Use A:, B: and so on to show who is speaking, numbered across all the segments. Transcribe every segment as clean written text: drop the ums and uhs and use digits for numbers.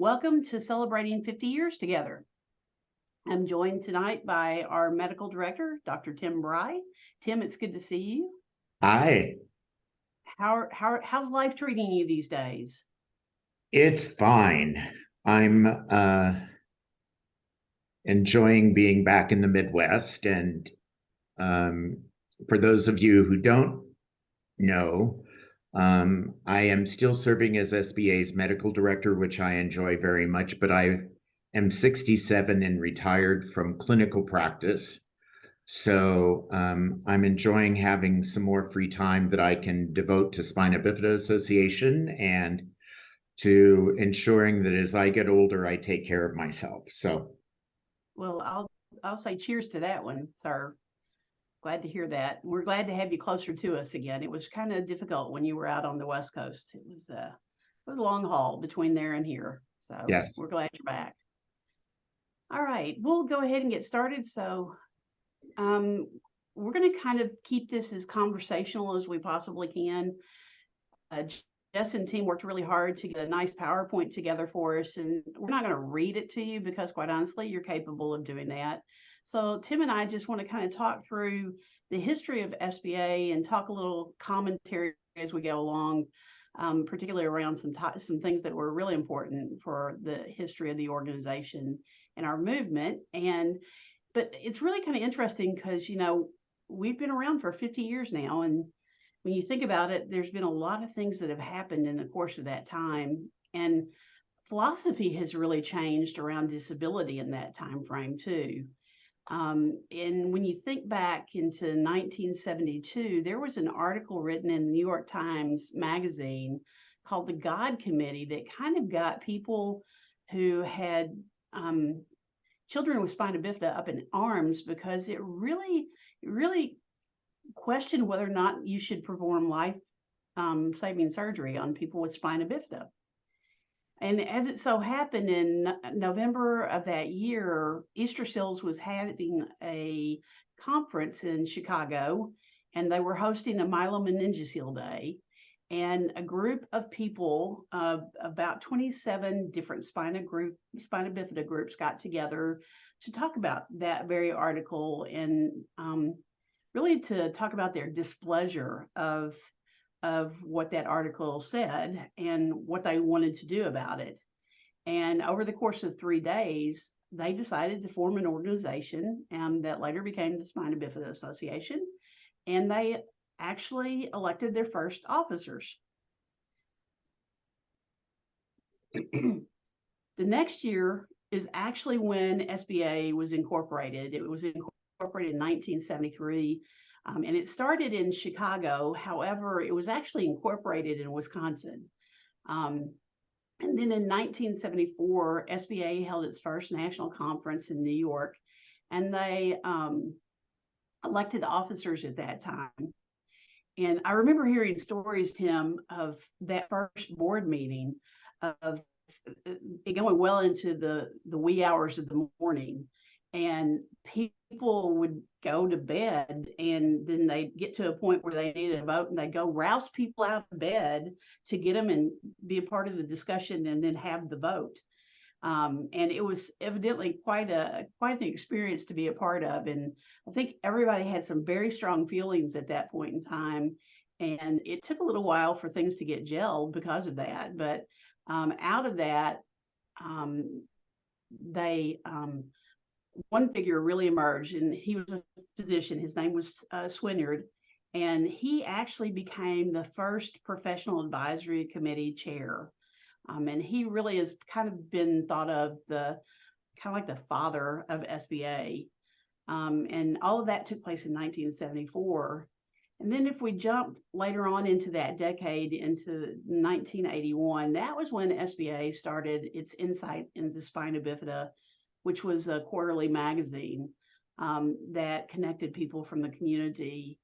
A: Welcome to celebrating 50 years together. I'm joined tonight by our medical director, Dr. Tim Brei. Tim, it's good to see you.
B: Hi,
A: How's life treating you these days?
B: it's fine. I'm enjoying being back in the Midwest. And um, for those of you who don't know, I am still serving as SBA's medical director, which I enjoy very much, but I am 67 and retired from clinical practice. So I'm enjoying having some more free time that I can devote to Spina Bifida Association and to ensuring that as I get older, I take care of myself. So,
A: Well, I'll say cheers to that one, sir. Glad to hear that. We're glad to have you closer to us again. It was kind of difficult when you were out on the West Coast. It was a long haul between there and here. So
B: yes.
A: we're glad you're back. All right, we'll go ahead and get started. So um, we're going to kind of keep this as conversational as we possibly can. Uh, Jess and team worked really hard to get a nice PowerPoint together for us, and we're not going to read it to you because, quite honestly, you're capable of doing that. So Tim and I just want to kind of talk through the history of SBA and talk a little commentary as we go along, particularly around some things that were really important for the history of the organization and our movement. But it's really kind of interesting because we've been around for 50 years now, and when you think about it, there's been a lot of things that have happened in the course of that time, and philosophy has really changed around disability in that time frame too. And when you think back into 1972, there was an article written in the New York Times Magazine called the God Committee that kind of got people who had children with spina bifida up in arms because it really questioned whether or not you should perform life saving surgery on people with spina bifida. And as it so happened, in November of that year, Easter Seals was having a conference in Chicago, and they were hosting a myelomeningocele day. And a group of people, about 27 different spina bifida groups, got together to talk about that very article and really to talk about their displeasure of what that article said and what they wanted to do about it. And over the course of 3 days, they decided to form an organization that later became the Spina Bifida Association, and they actually elected their first officers. The next year is actually when SBA was incorporated. It was incorporated in 1973. And it started in Chicago. However, it was actually incorporated in Wisconsin. And then in 1974, SBA held its first national conference in New York, and they elected officers at that time. And I remember hearing stories, Tim, of that first board meeting, of it going well into the wee hours of the morning, and people would go to bed, and then they'd get to a point where they needed a vote, and they'd go rouse people out of bed to get them and be a part of the discussion and then have the vote. And it was evidently quite an experience to be a part of. And I think everybody had some very strong feelings at that point in time. And it took a little while for things to get gelled because of that. But out of that, they one figure really emerged, and he was a physician. His name was Swinyard, and he actually became the first professional advisory committee chair. And he really has kind of been thought of like the father of SBA. And all of that took place in 1974. And then if we jump later on into that decade, into 1981, that was when SBA started its Insight into Spina Bifida, which was a quarterly magazine that connected people from the community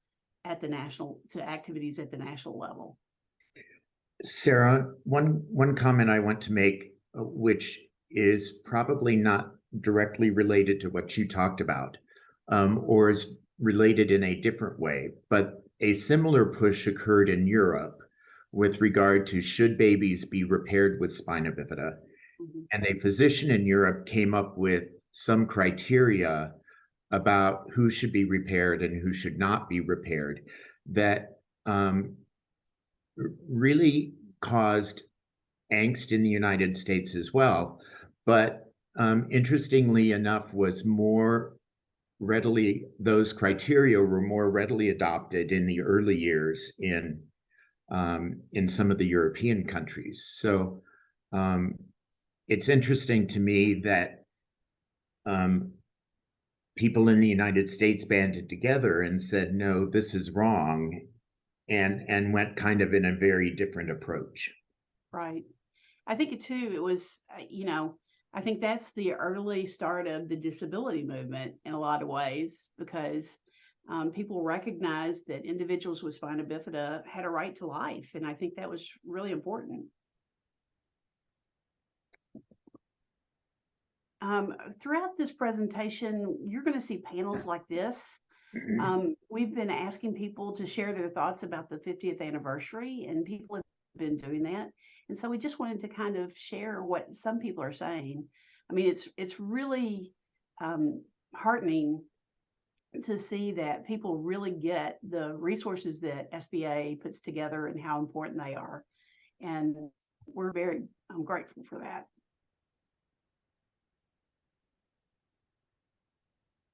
A: to activities at the national level.
B: Sara, one comment I want to make, which is probably not directly related to what you talked about, or is related in a different way, but a similar push occurred in Europe with regard to should babies be repaired with spina bifida.
A: Mhm.
B: And a physician in Europe came up with some criteria about who should be repaired and who should not be repaired that really caused angst in the United States as well. But interestingly enough, was more readily, those criteria were more readily adopted in the early years in some of the European countries. So it's interesting to me that um, people in the United States banded together and said, no, this is wrong, and went kind of in a very different approach.
A: Right. I think it too, it was, I think that's the early start of the disability movement in a lot of ways because people recognized that individuals with spina bifida had a right to life. And I think that was really important. Throughout this presentation, you're going to see panels like this. We've been asking people to share their thoughts about the 50th anniversary, and people have been doing that. And so we just wanted to kind of share what some people are saying. I mean, it's really heartening to see that people really get the resources that SBA puts together and how important they are. And we're very grateful for that.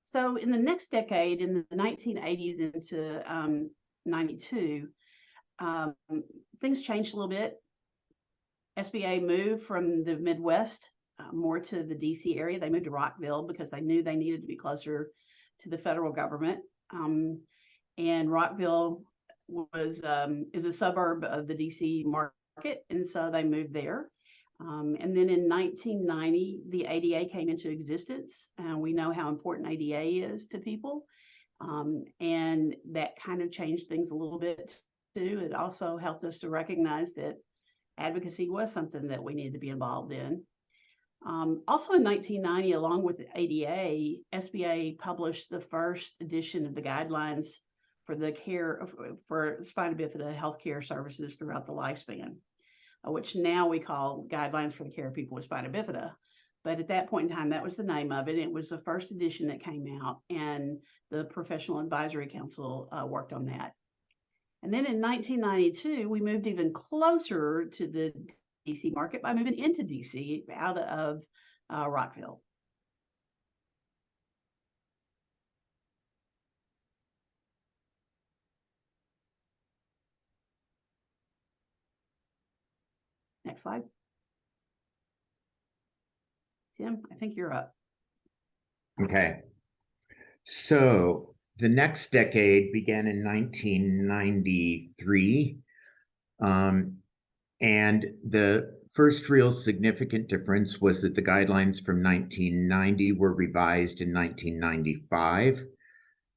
A: So in the next decade, in the 1980s into 92, um, things changed a little bit. SBA moved from the Midwest more to the DC area. They moved to Rockville because they knew they needed to be closer to the federal government. And Rockville is a suburb of the DC market, and so they moved there. And then in 1990, the ADA came into existence, and we know how important ADA is to people. And that kind of changed things a little bit too. It also helped us to recognize that advocacy was something that we needed to be involved in. Also in 1990, along with ADA, SBA published the first edition of the guidelines for the care for spina bifida healthcare services throughout the lifespan, which now we call Guidelines for the Care of People with Spina Bifida. But at that point in time, that was the name of it. It was the first edition that came out, and the Professional Advisory Council worked on that. And then in 1992, we moved even closer to the DC market by moving into DC out of Rockville. Next slide. Tim, I think you're up.
B: Okay. So the next decade began in 1993. And the first real significant difference was that the guidelines from 1990 were revised in 1995.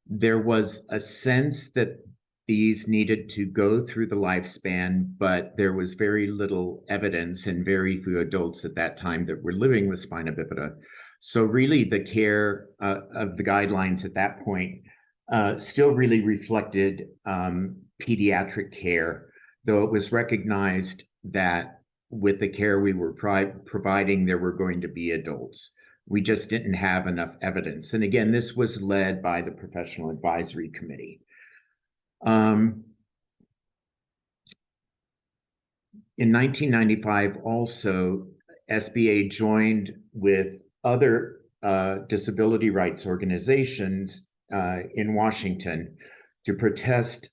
B: There was a sense that these needed to go through the lifespan, but there was very little evidence and very few adults at that time that were living with spina bifida. So really the care of the guidelines at that point still really reflected pediatric care, though it was recognized that with the care we were providing, there were going to be adults. We just didn't have enough evidence. And again, this was led by the Professional Advisory Committee. In 1995, also, SBA joined with other disability rights organizations in Washington to protest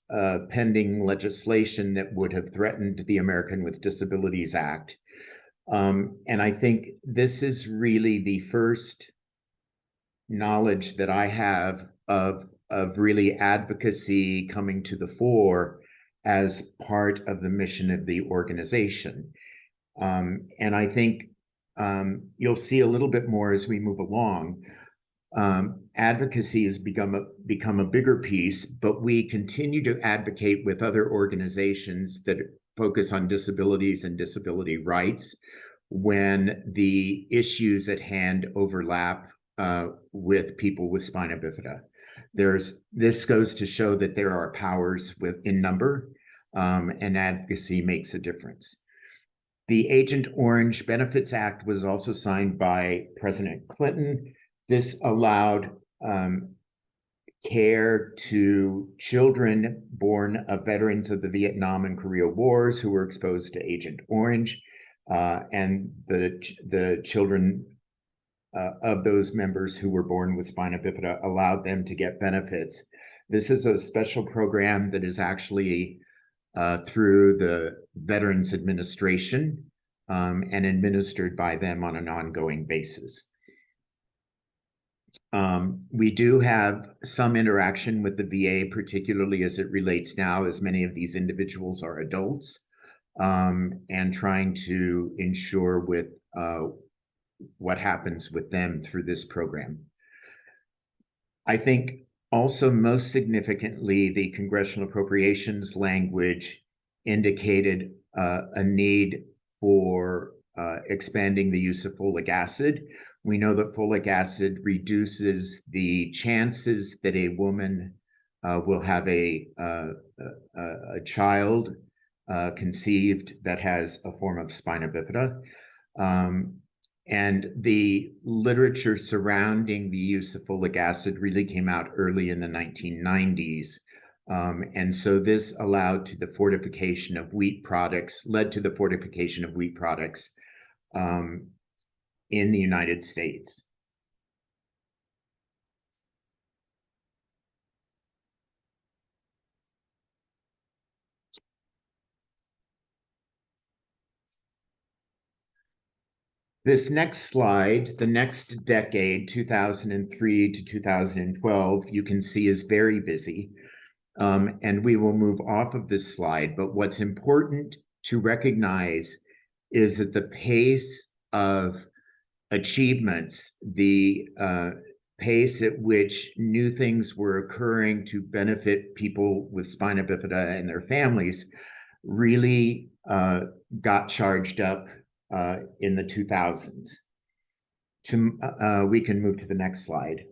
B: pending legislation that would have threatened the American with Disabilities Act. And I think this is really the first knowledge that I have of really advocacy coming to the fore as part of the mission of the organization. And I think you'll see a little bit more as we move along. Advocacy has become a bigger piece, but we continue to advocate with other organizations that focus on disabilities and disability rights when the issues at hand overlap with people with spina bifida. This goes to show that there are powers in number, and advocacy makes a difference. The Agent Orange Benefits Act was also signed by President Clinton. This allowed care to children born of veterans of the Vietnam and Korea Wars who were exposed to Agent Orange, and the children of those members who were born with spina bifida allowed them to get benefits. This is a special program that is actually through the Veterans Administration and administered by them on an ongoing basis. We do have some interaction with the VA, particularly as it relates now, as many of these individuals are adults, and trying to ensure with what happens with them through this program. I think also most significantly, the congressional appropriations language indicated a need for expanding the use of folic acid. We know that folic acid reduces the chances that a woman will have a child conceived that has a form of spina bifida. And the literature surrounding the use of folic acid really came out early in the 1990s. And so this allowed to the fortification of wheat products, led to the fortification of wheat products in the United States. This next slide, the next decade, 2003 to 2012, you can see is very busy. And we will move off of this slide. But what's important to recognize is that the pace of achievements, the pace at which new things were occurring to benefit people with spina bifida and their families really got charged up in the 2000s. We can move to the next slide.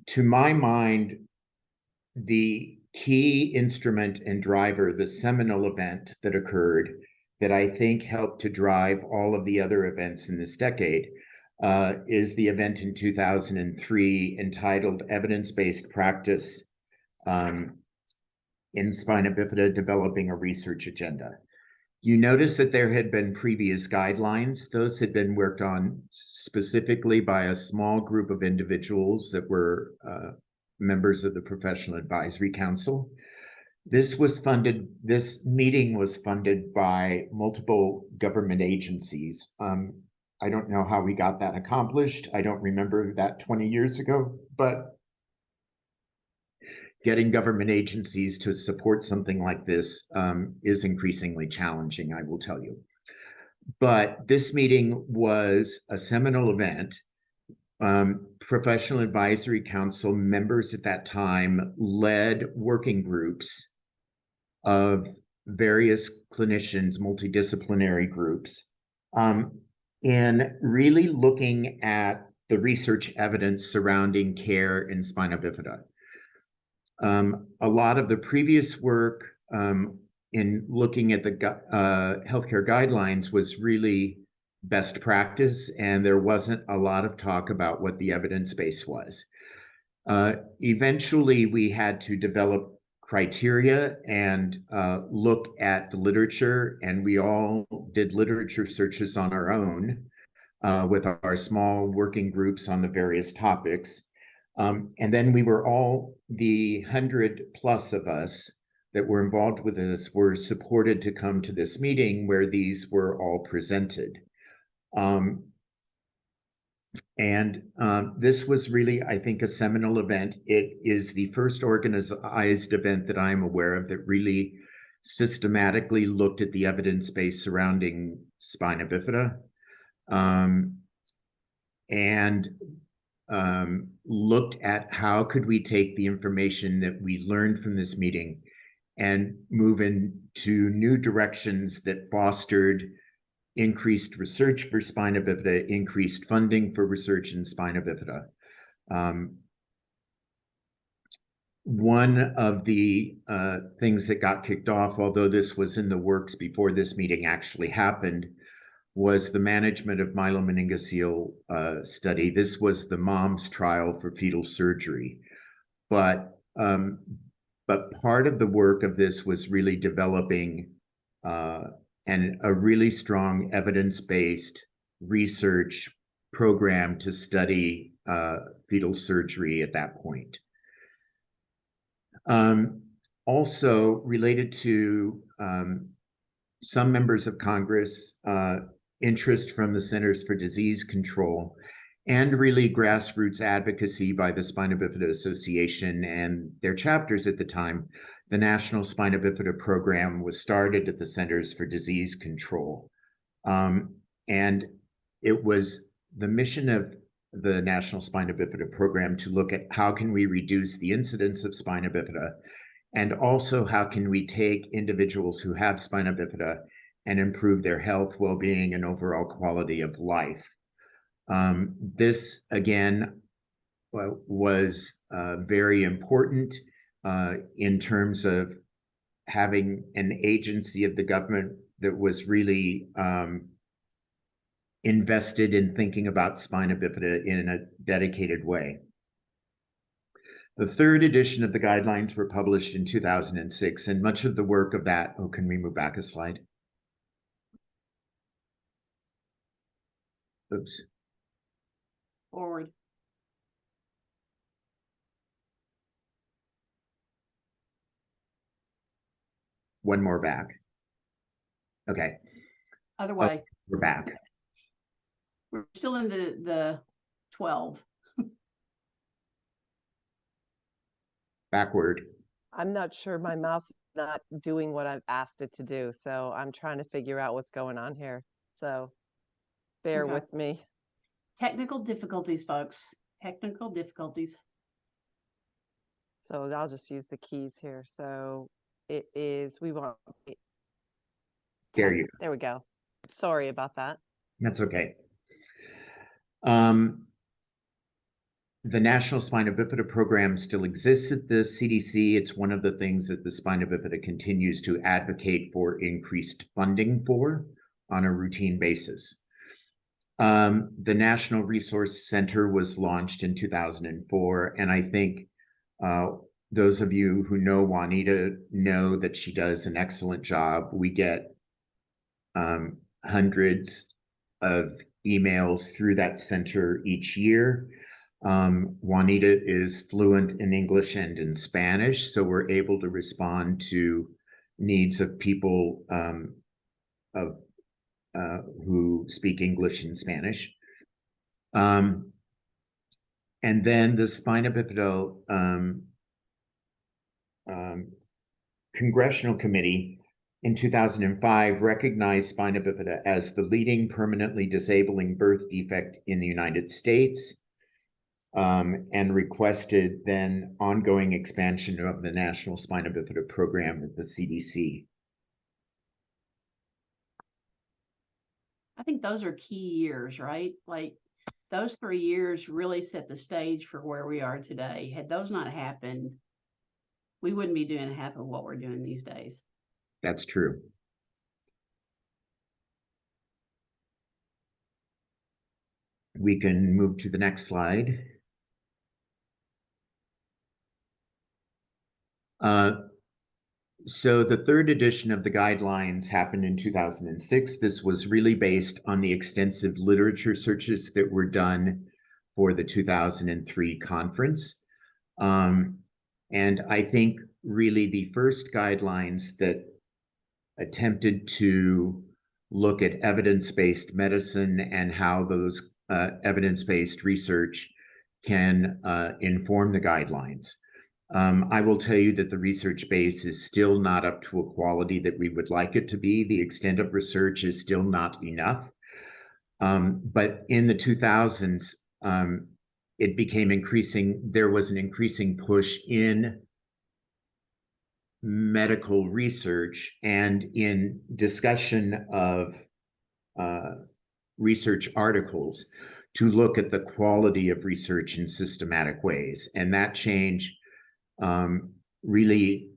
B: To my mind, the key instrument and driver, the seminal event that occurred that I think helped to drive all of the other events in this decade is the event in 2003 entitled Evidence-Based Practice in Spina Bifida, Developing a Research Agenda. You notice that there had been previous guidelines. Those had been worked on specifically by a small group of individuals that were members of the Professional Advisory Council. This meeting was funded by multiple government agencies. I don't know how we got that accomplished. I don't remember that 20 years ago, but getting government agencies to support something like this is increasingly challenging, I will tell you. But this meeting was a seminal event. Professional Advisory Council members at that time led working groups of various clinicians, multidisciplinary groups, in really looking at the research evidence surrounding care in spina bifida. A lot of the previous work in looking at the healthcare guidelines was really best practice, and there wasn't a lot of talk about what the evidence base was. Eventually, we had to develop criteria and look at the literature, and we all did literature searches on our own with our small working groups on the various topics. And then we were all, the 100+ of us that were involved with this were supported to come to this meeting where these were all presented. This was really, I think, a seminal event. It is the first organized event that I'm aware of that really systematically looked at the evidence base surrounding spina bifida, and looked at how could we take the information that we learned from this meeting and move into new directions that fostered increased research for spina bifida, increased funding for research in spina bifida. One of the things that got kicked off, although this was in the works before this meeting actually happened, was the management of myelomeningocele study. This was the mom's trial for fetal surgery. But part of the work of this was really developing a really strong evidence-based research program to study fetal surgery at that point. Also related to some members of Congress, interest from the Centers for Disease Control, and really grassroots advocacy by the Spina Bifida Association and their chapters at the time. The National Spina Bifida Program was started at the Centers for Disease Control. And it was the mission of the National Spina Bifida Program to look at how can we reduce the incidence of spina bifida, and also how can we take individuals who have spina bifida and improve their health, well-being, and overall quality of life. This, again, was very important in terms of having an agency of the government that was really invested in thinking about spina bifida in a dedicated way. The third edition of the guidelines were published in 2006, and much of the work of that, oh, can we move back a slide? Oops.
A: Forward.
B: One more back. Okay.
A: Other way.
B: We're back.
A: We're still in the 12.
B: Backward.
C: I'm not sure my mouse is not doing what I've asked it to do, so I'm trying to figure out what's going on here. So bear
A: Okay.
C: with me.
A: Technical difficulties, folks. Technical difficulties.
C: So I'll just use the keys here. So it is, we want.
B: There
C: Okay,
B: you go.
C: there we go. Sorry about that.
B: That's okay. The National Spina Bifida Program still exists at the CDC. It's one of the things that the Spina Bifida continues to advocate for increased funding for on a routine basis. The National Resource Center was launched in 2004, and I think those of you who know Juanita know that she does an excellent job. We get hundreds of emails through that center each year. Juanita is fluent in English and in Spanish, so we're able to respond to needs of people who speak English and Spanish. And then the Spina Bifida Congressional Committee in 2005 recognized spina bifida as the leading permanently disabling birth defect in the United States, and requested then ongoing expansion of the National Spina Bifida Program at the CDC.
A: I think those are key years, right? Like those 3 years really set the stage for where we are today. Had those not happened, we wouldn't be doing half of what we're doing these days.
B: That's true. We can move to the next slide. So the third edition of the guidelines happened in 2006. This was really based on the extensive literature searches that were done for the 2003 conference. And I think really the first guidelines that attempted to look at evidence-based medicine and how those evidence-based research can inform the guidelines. I will tell you that the research base is still not up to a quality that we would like it to be. The extent of research is still not enough. But in the 2000s, it became there was an increasing push in medical research and in discussion of research articles to look at the quality of research in systematic ways. And that change really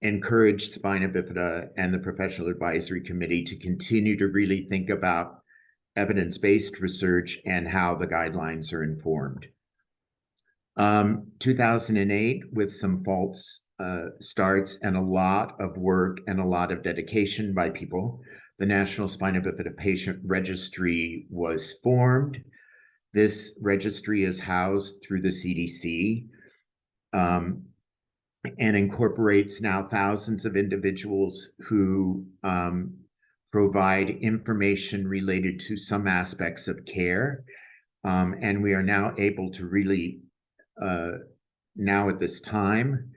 B: encourage Spina Bifida and the Professional Advisory Committee to continue to really think about evidence-based research and how the guidelines are informed. 2008, with some false starts and a lot of work and a lot of dedication by people, the National Spina Bifida Patient Registry was formed. This registry is housed through the CDC and incorporates now thousands of individuals who provide information related to some aspects of care. And we are now able to really, now at this time,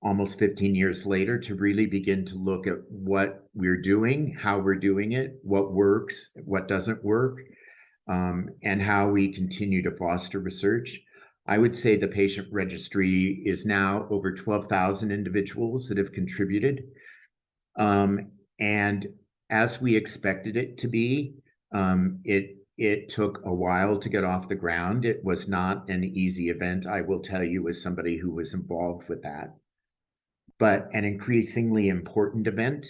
B: almost 15 years later, to really begin to look at what we're doing, how we're doing it, what works, what doesn't work, and how we continue to foster research. I would say the patient registry is now over 12,000 individuals that have contributed. And as we expected it to be, it took a while to get off the ground. It was not an easy event, I will tell you, as somebody who was involved with that, but an increasingly important event.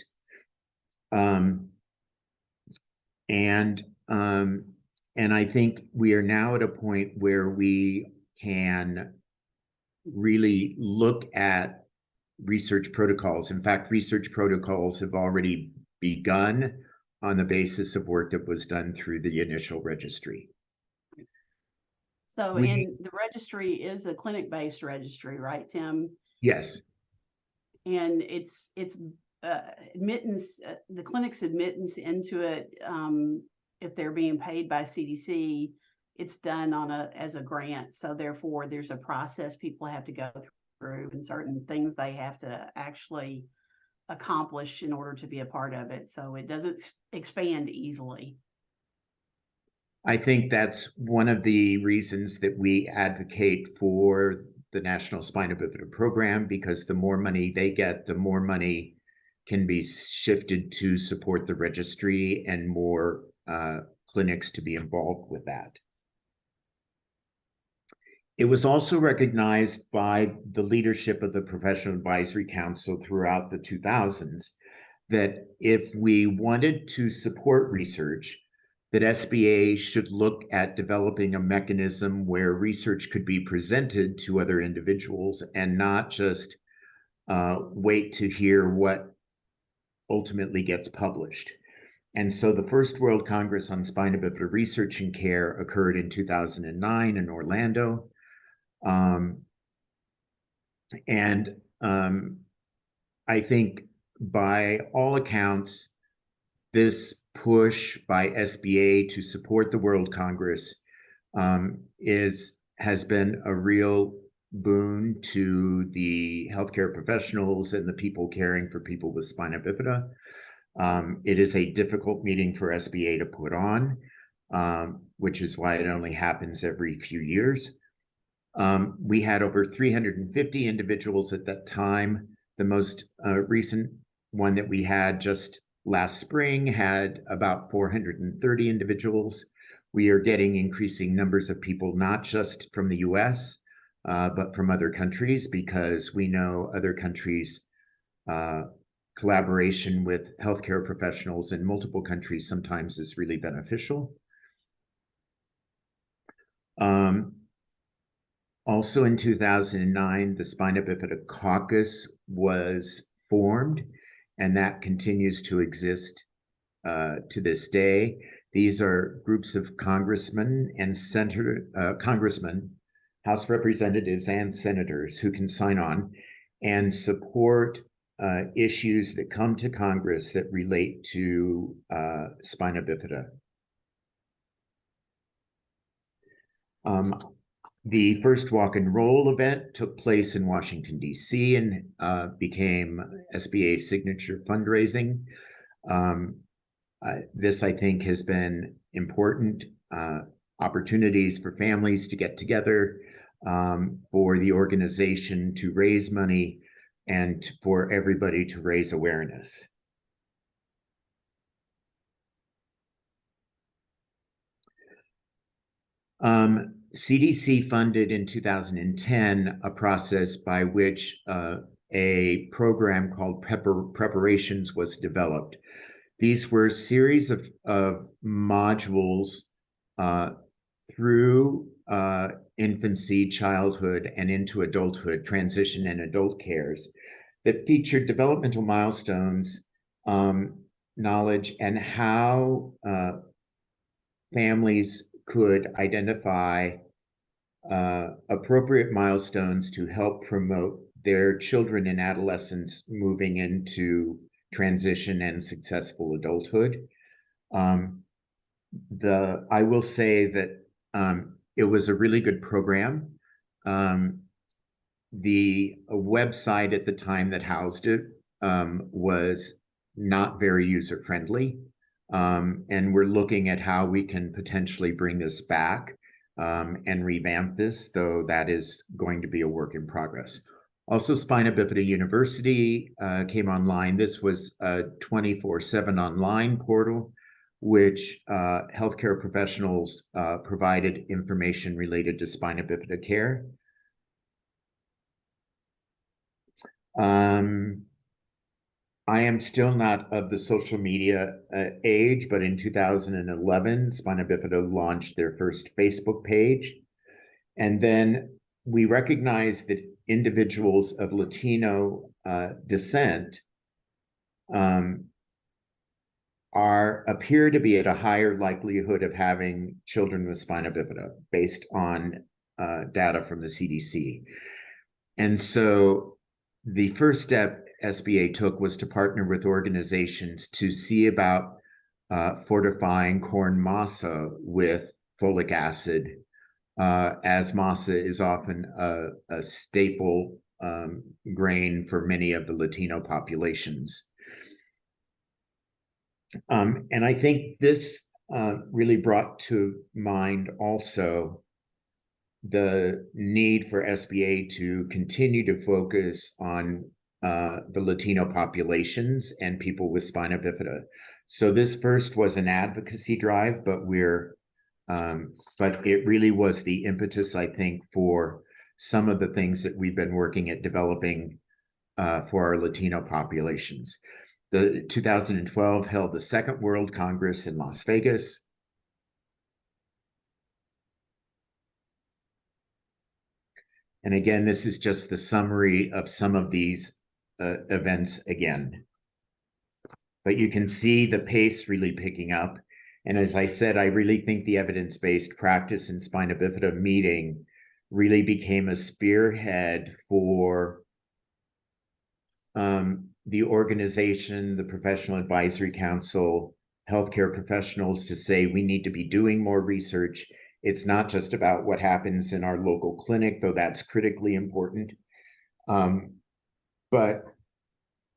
B: And I think we are now at a point where we can really look at research protocols. In fact, research protocols have already begun on the basis of work that was done through the initial registry.
A: So, and the registry is a clinic-based registry, right, Tim?
B: Yes.
A: And it's admittance, the clinic's admittance into it, if they're being paid by CDC, it's done on as a grant. So therefore, there's a process people have to go through and certain things they have to actually accomplish in order to be a part of it. So it doesn't expand easily.
B: I think that's one of the reasons that we advocate for the National Spina Bifida Program, because the more money they get, the more money can be shifted to support the registry and more clinics to be involved with that. It was also recognized by the leadership of the Professional Advisory Council throughout the 2000s that if we wanted to support research, that SBA should look at developing a mechanism where research could be presented to other individuals and not just wait to hear what ultimately gets published. And so the first World Congress on Spina Bifida Research and Care occurred in 2009 in Orlando. I think by all accounts, this push by SBA to support the World Congress has been a real boon to the healthcare professionals and the people caring for people with spina bifida. It is a difficult meeting for SBA to put on, which is why it only happens every few years. We had over 350 individuals at that time. The most recent one that we had just last spring had about 430 individuals. We are getting increasing numbers of people, not just from the US, but from other countries, because we know other countries' collaboration with healthcare professionals in multiple countries sometimes is really beneficial. Also in 2009, the Spina Bifida Caucus was formed, and that continues to exist to this day. These are groups of congressmen and congressmen, House representatives and senators who can sign on and support issues that come to Congress that relate to spina bifida. The first walk and roll event took place in Washington, D.C. and became SBA's signature fundraising. This, I think, has been important opportunities for families to get together, for the organization to raise money, and for everybody to raise awareness. CDC funded in 2010 a process by which a program called Preparations was developed. These were a series of modules through infancy, childhood, and into adulthood, transition and adult cares that featured developmental milestones, knowledge, and how families could identify appropriate milestones to help promote their children and adolescents moving into transition and successful adulthood. I will say that it was a really good program. The website at the time that housed it was not very user-friendly. And we're looking at how we can potentially bring this back and revamp this, though that is going to be a work in progress. Also, Spina Bifida University came online. This was a 24/7 online portal, which healthcare professionals provided information related to spina bifida care. I am still not of the social media age, but in 2011, Spina Bifida launched their first Facebook page. And then we recognized that individuals of Latino descent appear to be at a higher likelihood of having children with spina bifida based on data from the CDC. And so the first step SBA took was to partner with organizations to see about fortifying corn masa with folic acid, as masa is often a staple grain for many of the Latino populations. And I think this really brought to mind also the need for SBA to continue to focus on the Latino populations and people with spina bifida. So this first was an advocacy drive, but but it really was the impetus, I think, for some of the things that we've been working at developing for our Latino populations. The 2012 held the Second World Congress in Las Vegas. And again, this is just the summary of some of these events again. But you can see the pace really picking up. And as I said, I really think the evidence-based practice in spina bifida meeting really became a spearhead for the organization, the Professional Advisory Council, healthcare professionals to say we need to be doing more research. It's not just about what happens in our local clinic, though that's critically important. But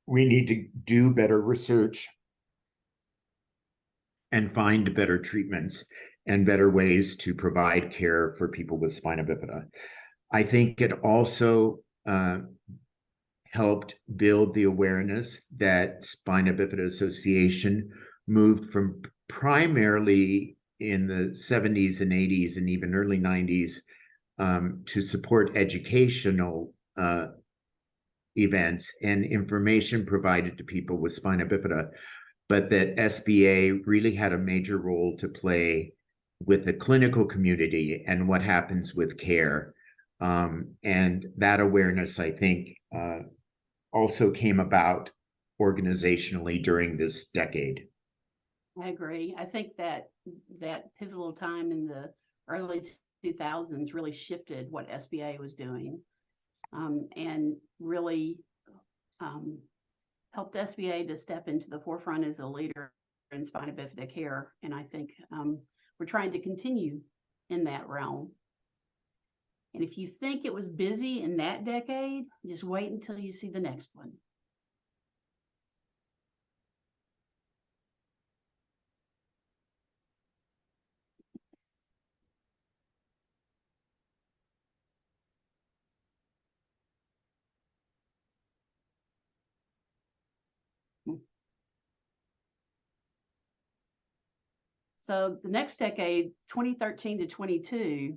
B: we need to do better research and find better treatments and better ways to provide care for people with spina bifida. I think it also helped build the awareness that Spina Bifida Association moved from primarily in the 70s and 80s and even early 90s to support educational events and information provided to people with spina bifida, but that SBA really had a major role to play with the clinical community and what happens with care. And that awareness, I think, also came about organizationally during this decade.
A: I agree. I think that pivotal time in the early 2000s really shifted what SBA was doing, and really helped SBA to step into the forefront as a leader in spina bifida care. And I think we're trying to continue in that realm. And if you think it was busy in that decade, just wait until you see the next one. So the next decade, 2013 to 22,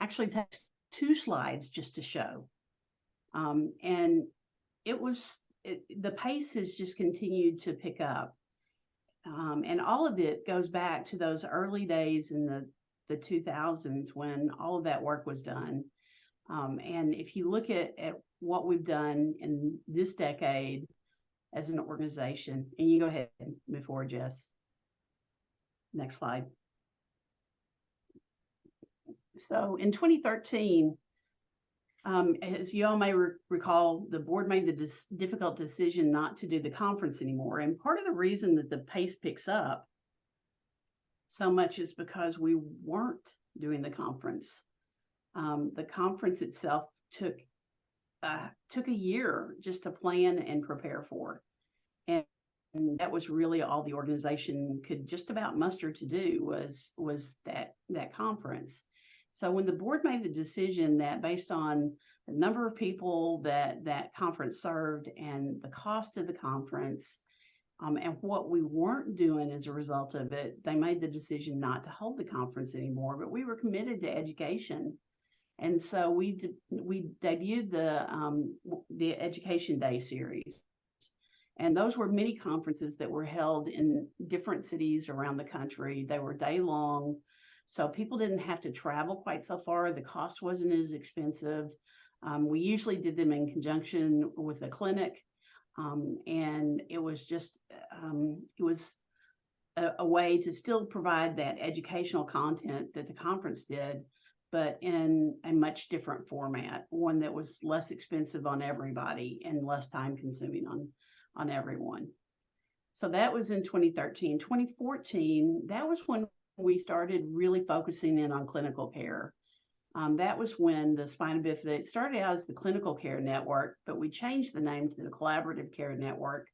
A: actually takes 2 slides just to show. And the pace has just continued to pick up. And all of it goes back to those early days in the 2000s when all of that work was done. And if you look at what we've done in this decade as an organization, and you go ahead and move forward, Jess. Next slide. So in 2013, as you all may recall, the board made the difficult decision not to do the conference anymore. And part of the reason that the pace picks up so much is because we weren't doing the conference. The conference itself took a year just to plan and prepare for. And that was really all the organization could just about muster to do was that conference. So when the board made the decision that based on the number of people that conference served and the cost of the conference, and what we weren't doing as a result of it, they made the decision not to hold the conference anymore, but we were committed to education. And so we debuted the Education Day series. And those were mini conferences that were held in different cities around the country. They were day long, so people didn't have to travel quite so far. The cost wasn't as expensive. We usually did them in conjunction with a clinic, and it was just a way to still provide that educational content that the conference did, but in a much different format, one that was less expensive on everybody and less time consuming on everyone. So that was in 2013. 2014, that was when we started really focusing in on clinical care. That was when the Spina Bifida, it started out as the Clinical Care Network, but we changed the name to the Collaborative Care Network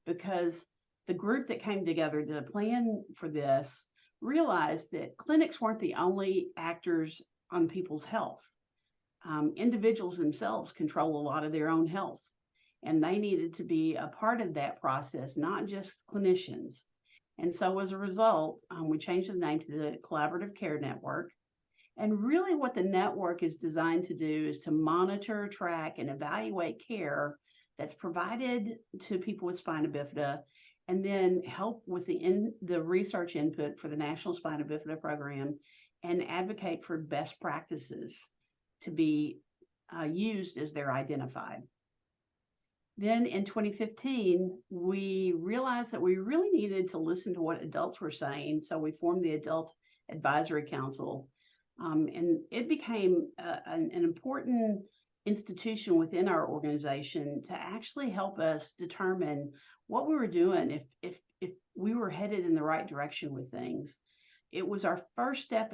A: because the group that came together to plan for this realized that clinics weren't the only actors on people's health. Individuals themselves control a lot of their own health, and they needed to be a part of that process, not just clinicians. And so as a result, we changed the name to the Collaborative Care Network. And really what the network is designed to do is to monitor, track, and evaluate care that's provided to people with spina bifida, and then help with the research input for the National Spina Bifida Program and advocate for best practices to be used as they're identified. Then in 2015, we realized that we really needed to listen to what adults were saying, so we formed the Adult Advisory Council. And it became an important institution within our organization to actually help us determine what we were doing, if we were headed in the right direction with things. It was our first step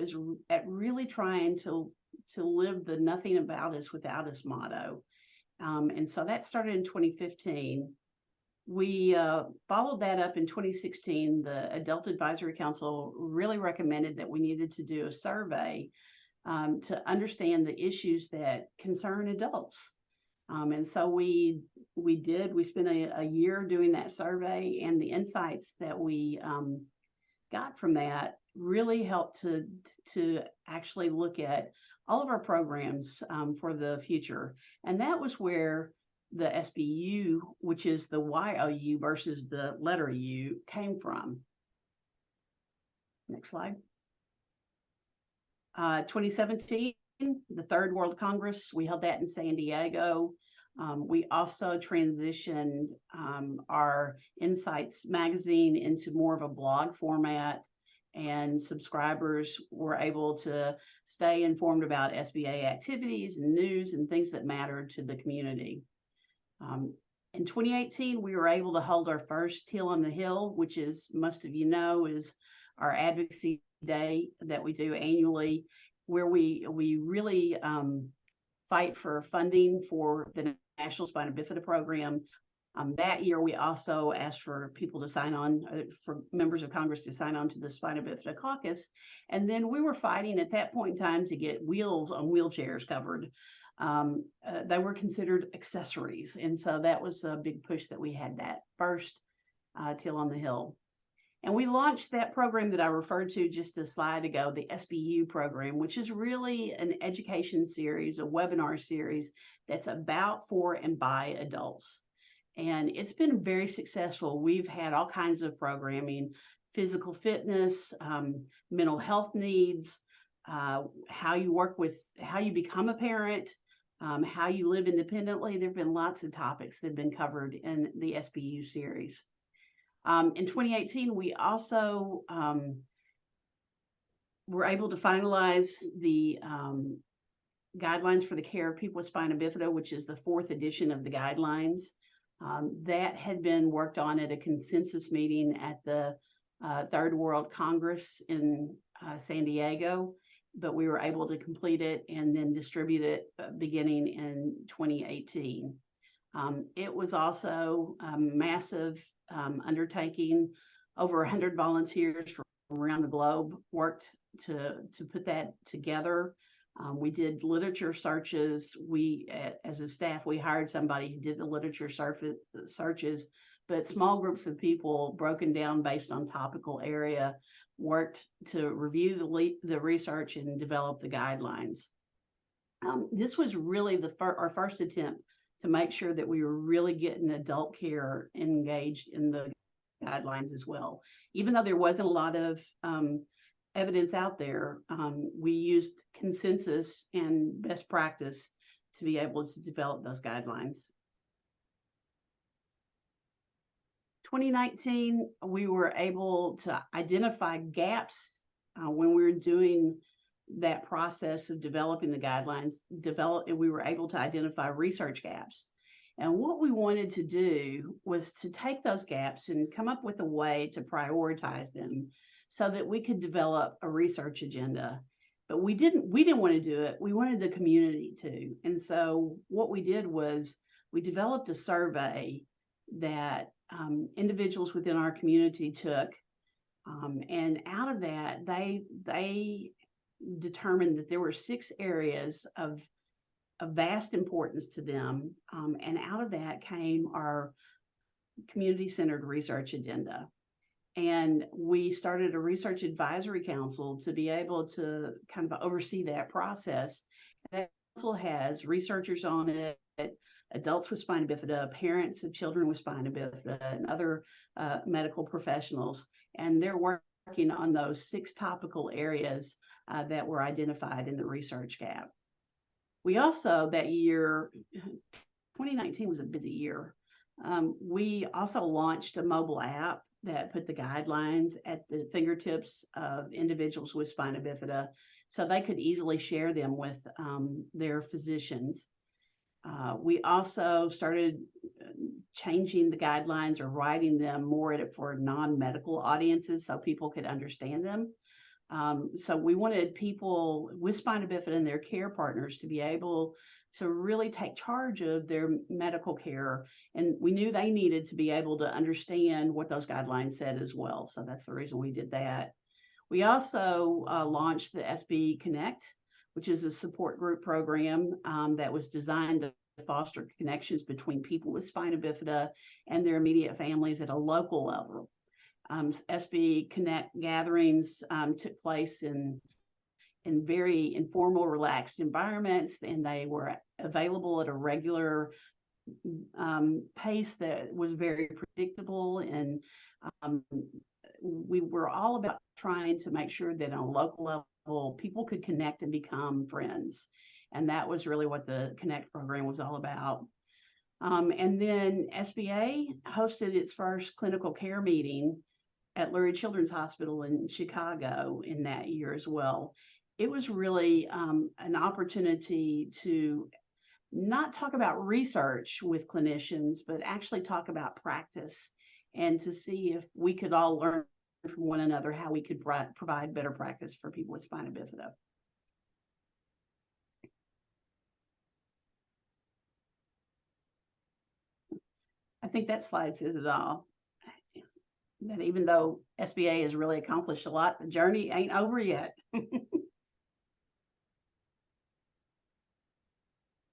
A: at really trying to live the nothing about us without us motto. And so that started in 2015. We followed that up in 2016. The Adult Advisory Council really recommended that we needed to do a survey to understand the issues that concern adults. And so we spent a year doing that survey, and the insights that we got from that really helped to actually look at all of our programs for the future. And that was where the SBU, which is the YOU versus the letter U, came from. Next slide. 2017, the Third World Congress, we held that in San Diego. We also transitioned our Insights magazine into more of a blog format, and subscribers were able to stay informed about SBA activities and news and things that mattered to the community. In 2018, we were able to hold our first Teal on the Hill, which, is most of you know, is our advocacy day that we do annually, where we really fight for funding for the National Spina Bifida Program. That year, we also asked for people to sign on, for members of Congress to sign on to the Spina Bifida Caucus. And then we were fighting at that point in time to get wheels on wheelchairs covered. They were considered accessories. And so that was a big push that we had that first Teal on the Hill. And we launched that program that I referred to just a slide ago, the SBU program, which is really an education series, a webinar series that's about, for, and by adults. And it's been very successful. We've had all kinds of programming, physical fitness, mental health needs, how you become a parent, how you live independently. There have been lots of topics that have been covered in the SBU series. In 2018, we also were able to finalize the guidelines for the care of people with spina bifida, which is the 4th edition of the guidelines. That had been worked on at a consensus meeting at the Third World Congress in San Diego, but we were able to complete it and then distribute it beginning in 2018. It was also a massive undertaking. Over 100 volunteers from around the globe worked to put that together. We did literature searches. As a staff, we hired somebody who did the literature searches, but small groups of people broken down based on topical area worked to review the research and develop the guidelines. This was really our first attempt to make sure that we were really getting adult care engaged in the guidelines as well. Even though there wasn't a lot of evidence out there, we used consensus and best practice to be able to develop those guidelines. 2019, we were able to identify gaps when we were doing that process of developing the guidelines, and we were able to identify research gaps. And what we wanted to do was to take those gaps and come up with a way to prioritize them so that we could develop a research agenda. But we didn't want to do it. We wanted the community to. And so what we did was we developed a survey that individuals within our community took. And out of that, they determined that there were 6 areas of vast importance to them. And out of that came our community-centered research agenda. And we started a research advisory council to be able to kind of oversee that process. That council has researchers on it, adults with spina bifida, parents of children with spina bifida, and other medical professionals. And they're working on those 6 topical areas that were identified in the research gap. We also, that year, 2019 was a busy year. We also launched a mobile app that put the guidelines at the fingertips of individuals with spina bifida so they could easily share them with their physicians. We also started changing the guidelines or writing them more for non-medical audiences so people could understand them. So we wanted people with spina bifida and their care partners to be able to really take charge of their medical care. And we knew they needed to be able to understand what those guidelines said as well. So that's the reason we did that. We also launched the SB Connect, which is a support group program that was designed to foster connections between people with spina bifida and their immediate families at a local level. SB Connect gatherings took place in very informal, relaxed environments, and they were available at a regular pace that was very predictable. And we were all about trying to make sure that on a local level, people could connect and become friends. And that was really what the Connect program was all about. And then SBA hosted its first clinical care meeting at Lurie Children's Hospital in Chicago in that year as well. It was really an opportunity to not talk about research with clinicians, but actually talk about practice and to see if we could all learn from one another how we could provide better practice for people with spina bifida. I think that slide says it all. That even though SBA has really accomplished a lot, the journey ain't over yet.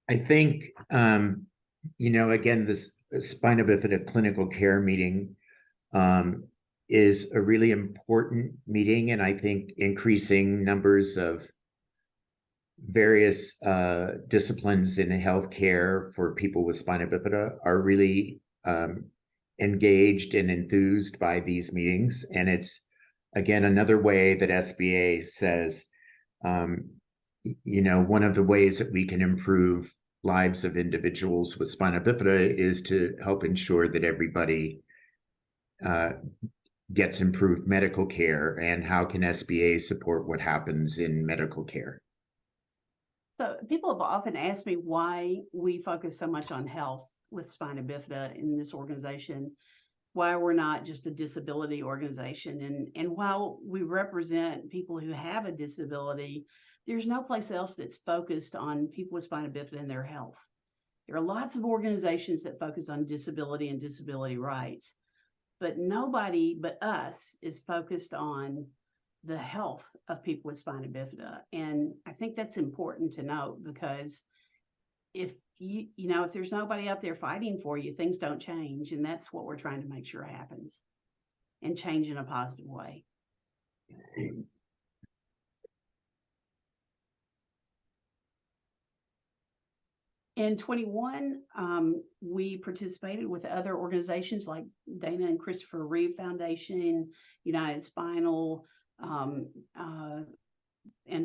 B: I think, again, this spina bifida clinical care meeting is a really important meeting, and I think increasing numbers of various disciplines in healthcare for people with spina bifida are really engaged and enthused by these meetings. And it's, again, another way that SBA says, one of the ways that we can improve lives of individuals with spina bifida is to help ensure that everybody gets improved medical care. And how can SBA support what happens in medical care?
A: So people have often asked me why we focus so much on health with spina bifida in this organization, why we're not just a disability organization. And while we represent people who have a disability, there's no place else that's focused on people with spina bifida and their health. There are lots of organizations that focus on disability and disability rights, but nobody but us is focused on the health of people with spina bifida. And I think that's important to note, because if if there's nobody out there fighting for you, things don't change. And that's what we're trying to make sure happens, and change in a positive way. In 21, we participated with other organizations like Dana and Christopher Reeve Foundation, United Spinal, and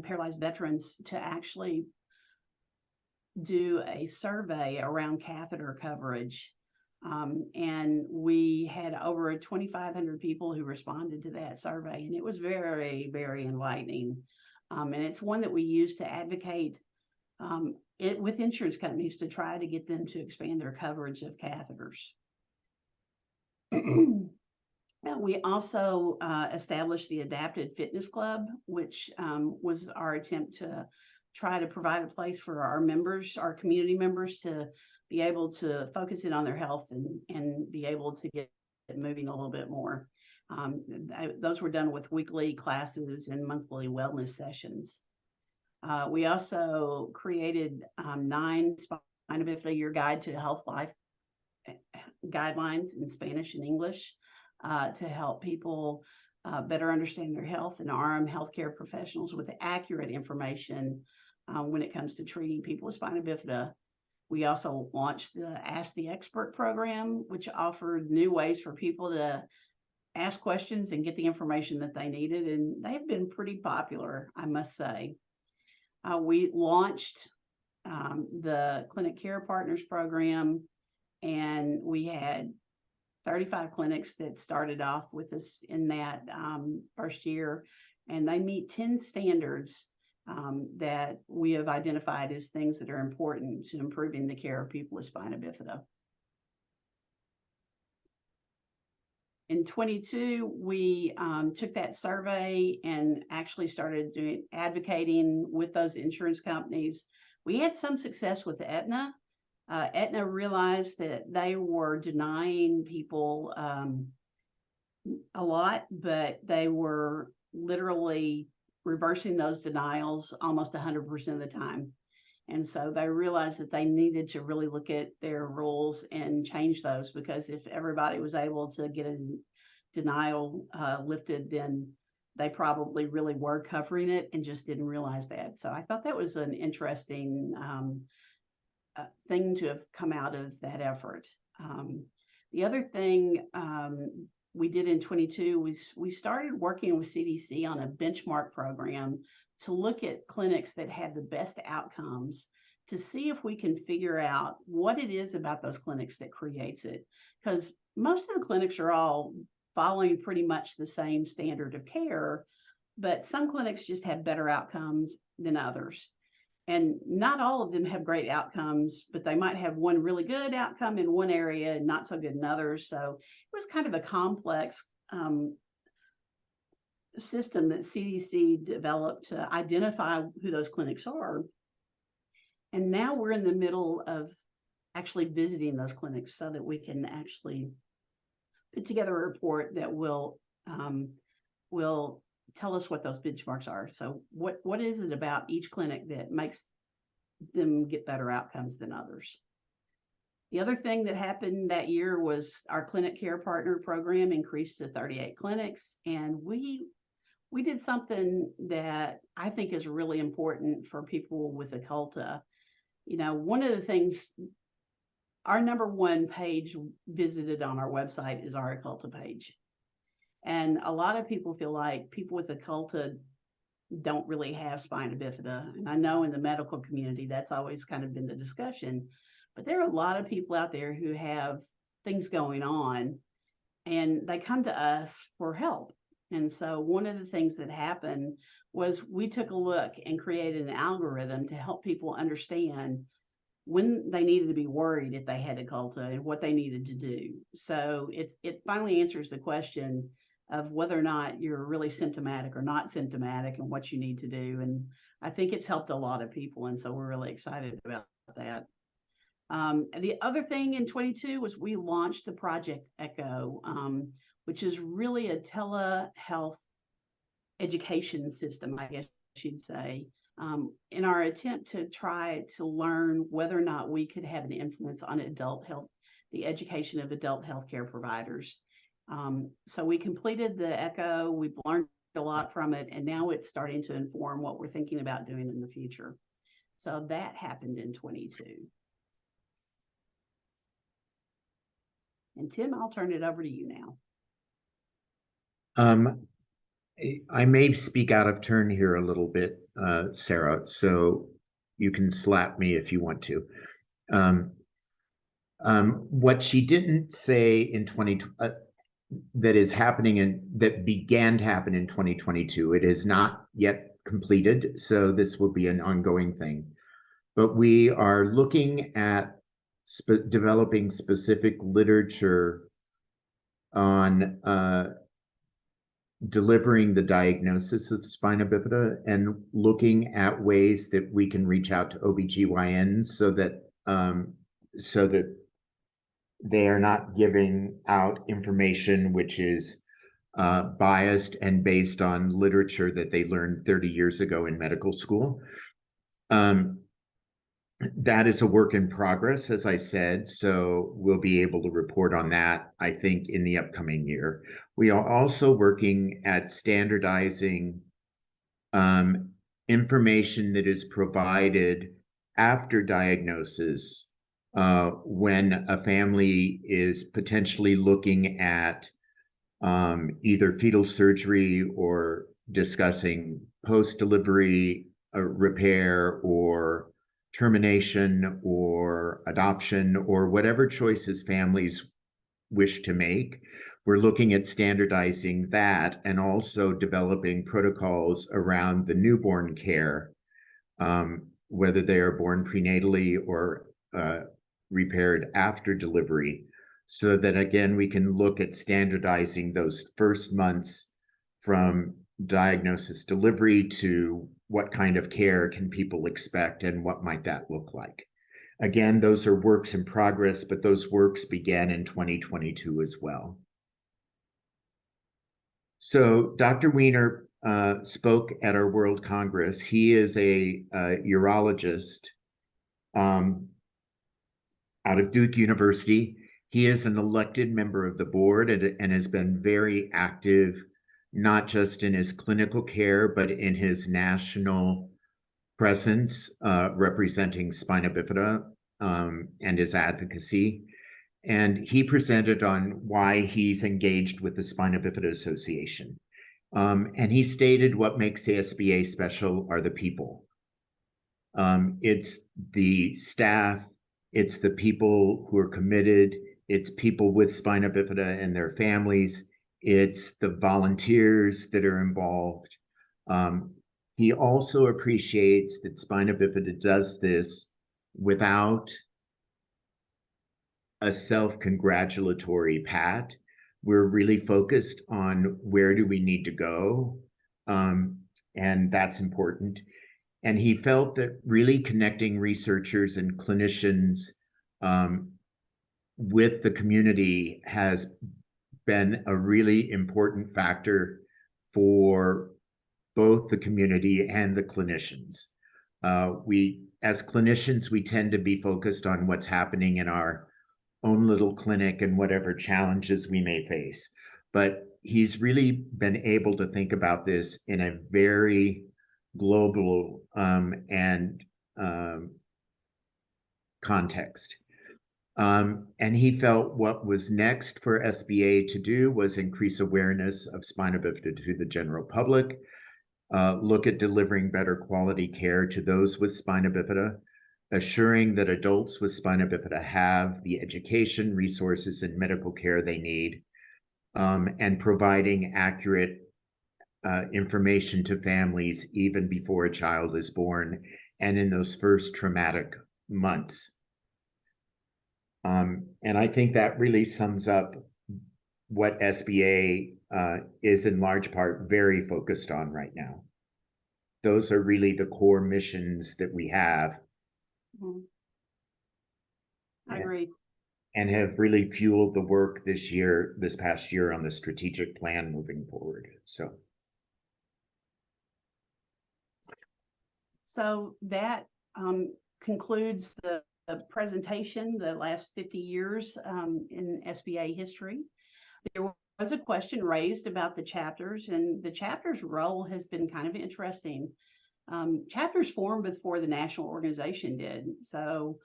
A: Paralyzed Veterans to actually do a survey around catheter coverage. And we had over 2,500 people who responded to that survey, and it was very, very enlightening. And it's one that we use to advocate with insurance companies to try to get them to expand their coverage of catheters. We also established the Adapted Fitness Club, which was our attempt to try to provide a place for our members, our community members, to be able to focus in on their health and be able to get moving a little bit more. Those were done with weekly classes and monthly wellness sessions. We also created 9 Spina Bifida Year Guide to Health Life guidelines in Spanish and English to help people better understand their health and arm healthcare professionals with accurate information when it comes to treating people with spina bifida. We also launched the Ask the Expert program, which offered new ways for people to ask questions and get the information that they needed, and they've been pretty popular, I must say. We launched the Clinic Care Partners program, and we had 35 clinics that started off with us in that first year, and they meet 10 standards that we have identified as things that are important to improving the care of people with spina bifida. In 22, we took that survey and actually started advocating with those insurance companies. We had some success with Aetna. Aetna realized that they were denying people a lot, but they were literally reversing those denials almost 100% of the time. And so they realized that they needed to really look at their rules and change those, because if everybody was able to get a denial lifted, then they probably really were covering it and just didn't realize that. So I thought that was an interesting thing to have come out of that effort. The other thing we did in 22 was we started working with CDC on a benchmark program to look at clinics that had the best outcomes, to see if we can figure out what it is about those clinics that creates it. Because most of the clinics are all following pretty much the same standard of care, but some clinics just have better outcomes than others. And not all of them have great outcomes, but they might have one really good outcome in one area and not so good in others. So it was kind of a complex system that CDC developed to identify who those clinics are. And now we're in the middle of actually visiting those clinics so that we can actually put together a report that will tell us what those benchmarks are. So what is it about each clinic that makes them get better outcomes than others? The other thing that happened that year was our clinic care partner program increased to 38 clinics, and we did something that I think is really important for people with occulta. You know, one of the things, our number one page visited on our website is our occulta page. And a lot of people feel like people with occulta don't really have spina bifida. And I know in the medical community, that's always kind of been the discussion. But there are a lot of people out there who have things going on and they come to us for help. And so one of the things that happened was we took a look and created an algorithm to help people understand when they needed to be worried if they had occulta and what they needed to do. So it finally answers the question of whether or not you're really symptomatic or not symptomatic and what you need to do. And I think it's helped a lot of people. And so we're really excited about that. The other thing in 22 was we launched the Project Echo, which is really a telehealth education system, I guess you'd say, in our attempt to try to learn whether or not we could have an influence on adult health, the education of adult healthcare providers. So we completed the Echo, we've learned a lot from it, and now it's starting to inform what we're thinking about doing in the future. So that happened in 22. And Tim, I'll turn it over to you now.
B: I may speak out of turn here a little bit, Sarah, so you can slap me if you want to. What she didn't say in that is happening that began to happen in 2022, it is not yet completed, so this will be an ongoing thing. But we are looking at developing specific literature on delivering the diagnosis of spina bifida and looking at ways that we can reach out to OBGYNs so that they are not giving out information which is biased and based on literature that they learned 30 years ago in medical school. That is a work in progress, as I said, so we'll be able to report on that, I think, in the upcoming year. We are also working at standardizing information that is provided after diagnosis when a family is potentially looking at either fetal surgery or discussing post-delivery repair or termination or adoption or whatever choices families wish to make. We're looking at standardizing that and also developing protocols around the newborn care, whether they are born prenatally or repaired after delivery, so that again, we can look at standardizing those first months from diagnosis delivery to what kind of care can people expect and what might that look like. Again, those are works in progress, but those works began in 2022 as well. So Dr. Weiner spoke at our World Congress. He is a urologist out of Duke University. He is an elected member of the board and has been very active, not just in his clinical care, but in his national presence representing spina bifida and his advocacy. And he presented on why he's engaged with the Spina Bifida Association. And he stated what makes ASBA special are the people. It's the staff, it's the people who are committed, it's people with spina bifida and their families, it's the volunteers that are involved. He also appreciates that spina bifida does this without a self-congratulatory pat. We're really focused on where do we need to go, and that's important. And he felt that really connecting researchers and clinicians with the community has been a really important factor for both the community and the clinicians. As clinicians, we tend to be focused on what's happening in our own little clinic and whatever challenges we may face. But he's really been able to think about this in a very global and context. And he felt what was next for SBA to do was increase awareness of spina bifida to the general public, look at delivering better quality care to those with spina bifida, assuring that adults with spina bifida have the education, resources, and medical care they need, and providing accurate information to families even before a child is born and in those first traumatic months. And I think that really sums up what SBA is in large part very focused on right now. Those are really the core missions that we have.
A: Mm-hmm. I agree.
B: And have really fueled the work this past year on the strategic plan moving forward.
A: So that concludes the presentation, the last 50 years in SBA history. There was a question raised about the chapters, and the chapters' role has been kind of interesting. Chapters formed before the national organization did. So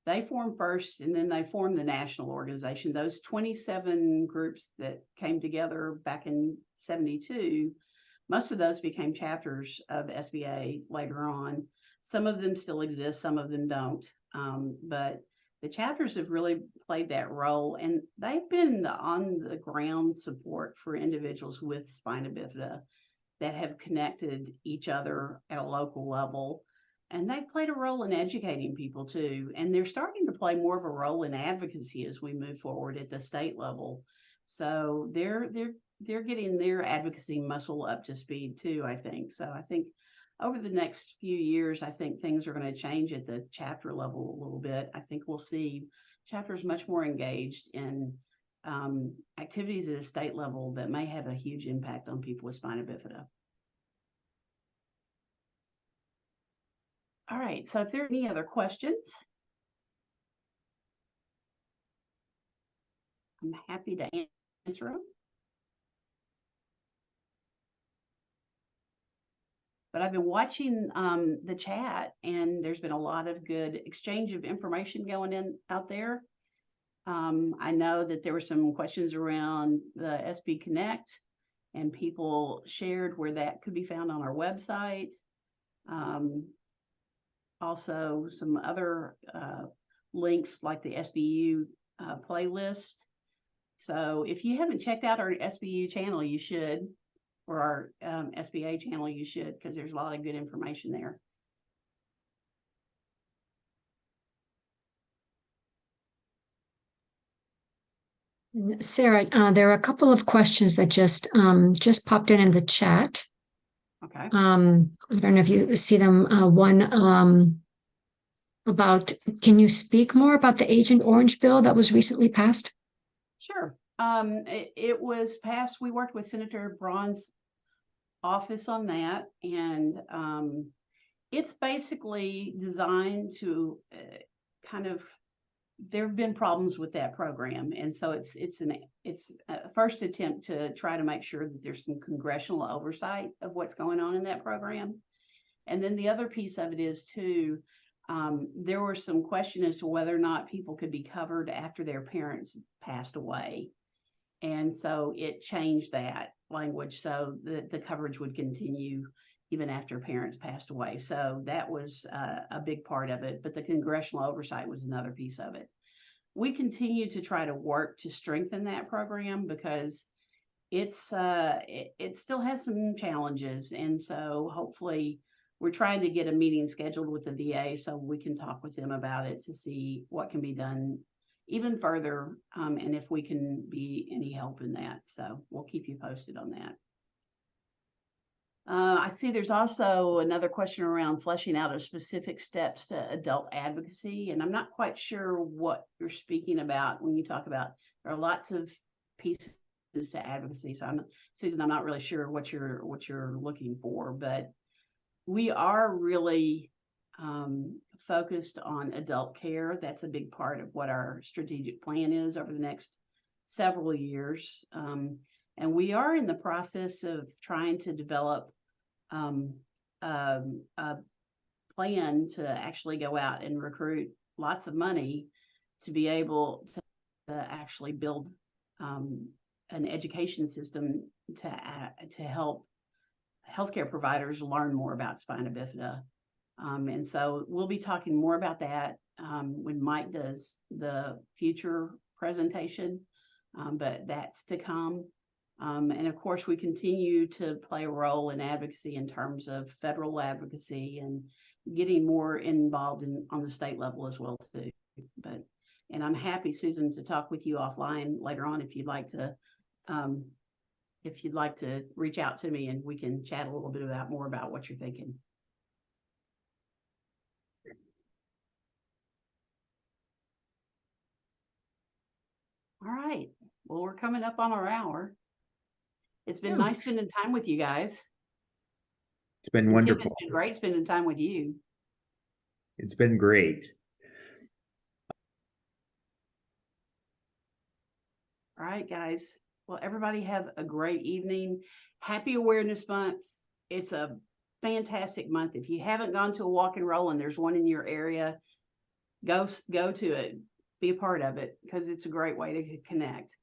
A: they formed first, and then they formed the national organization. Those 27 groups that came together back in 72, most of those became chapters of SBA later on. Some of them still exist, some of them don't. But the chapters have really played that role, and they've been the on-the-ground support for individuals with spina bifida that have connected each other at a local level. And they've played a role in educating people too. And they're starting to play more of a role in advocacy as we move forward at the state level. So they're getting their advocacy muscle up to speed too, I think. So I think over the next few years, I think things are going to change at the chapter level a little bit. I think we'll see chapters much more engaged in activities at a state level that may have a huge impact on people with spina bifida. All right, so if there are any other questions, I'm happy to answer them. But I've been watching the chat, and there's been a lot of good exchange of information going out there. I know that there were some questions around the SB Connect, and people shared where that could be found on our website. Also, some other links like the SBU playlist. So if you haven't checked out our SBU channel, you should, or our SBA channel, you should, because there's a lot of good information there.
D: Sarah, there are a couple of questions that just popped in the chat.
A: Okay.
D: I don't know if you see them. One about, can you speak more about the Agent Orange bill that was recently passed?
A: Sure. It was passed. We worked with Senator Braun's office on that, and it's basically designed to kind of, there have been problems with that program, and so it's a first attempt to try to make sure that there's some congressional oversight of what's going on in that program. And then the other piece of it is too, there were some question as to whether or not people could be covered after their parents passed away, and so it changed that language so that the coverage would continue even after parents passed away. So that was a big part of it, but the congressional oversight was another piece of it. We continue to try to work to strengthen that program because it still has some challenges. And so hopefully we're trying to get a meeting scheduled with the VA so we can talk with them about it to see what can be done even further, and if we can be any help in that. So we'll keep you posted on that. I see there's also another question around fleshing out of specific steps to adult advocacy, and I'm not quite sure what you're speaking about when you talk about, there are lots of pieces to advocacy. So Susan, I'm not really sure what you're looking for, but we are really focused on adult care. That's a big part of what our strategic plan is over the next several years. And we are in the process of trying to develop a plan to actually go out and recruit lots of money to be able to actually build an education system to help healthcare providers learn more about spina bifida. And so we'll be talking more about that when Mike does the future presentation, but that's to come. And of course, we continue to play a role in advocacy in terms of federal advocacy and getting more involved on the state level as well too. And I'm happy, Susan, to talk with you offline later on if you'd like to reach out to me and we can chat a little bit more about what you're thinking. All right. Well, we're coming up on our hour. It's been nice spending time with you guys.
B: It's been
A: And
B: wonderful.
A: Tim, it's been great spending time with you.
B: It's been great.
A: All right, guys. Well, everybody have a great evening. Happy Awareness Month. It's a fantastic month. If you haven't gone to a walk and roll and there's one in your area, go to it. Be a part of it because it's a great way to connect.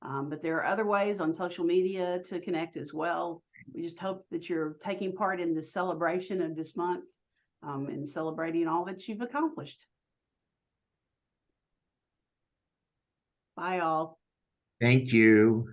A: But there are other ways on social media to connect as well. We just hope that you're taking part in the celebration of this month and celebrating all that you've accomplished. Bye, all.
B: Thank you.